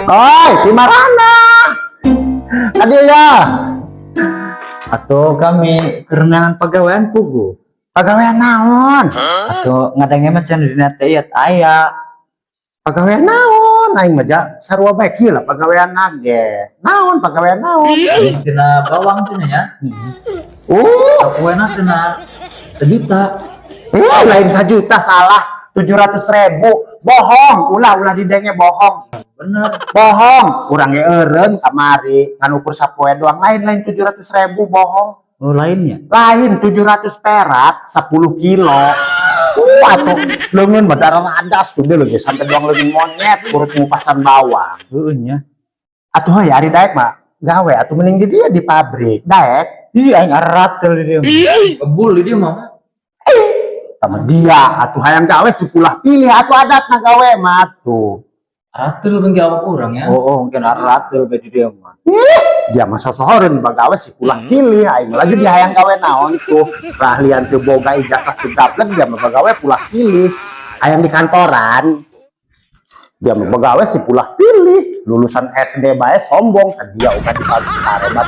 Oi, di mana? Tadi ya. Atau kami kerenangan pegawaian pugu. Pegawaian naon? Atau ngadangnya macam di natayat ayah. Pegawaian naon? Aing mah sarua bae kieu lah pegawaian nage. Naon pegawaian naon? Kena bawang cina ya. Aku enak kena 1 juta. Lain 1 juta salah. 700.000. Bohong, ulah didenge bohong. Bener. Bohong, kurang eureun kamari kan ukur sapoe doang. Lain 700.000 bohong. Oh lainnya. Lain 700 perak 10 kilo. Atau leungeun mah darah adas tuh deh sampai doang leungeun monyet urut ngupasan bawang. Nya. Atuh ya ari daek mah gawe atuh mending di dia di pabrik. Daek, Ih, aing aratel di dia. Kebul dia mama. sama dia atuh hayang gawe sepulah pilih atuh adatna gawe mah tuh. Ratul bengki awak kurang ya. Oh, mungkin aratel di dia mah. Dia mah sosohoreun bagawe sepulah pilih aing lagi dia hayang gawe naon tuh. Keahlian teu boga ijazah teu daplek dia mah bagawe pulah pilih. Hayang di kantoran dia mah bagawe sepulah pilih. Lulusan SD bae sombong kan dia udah di pabrik karebat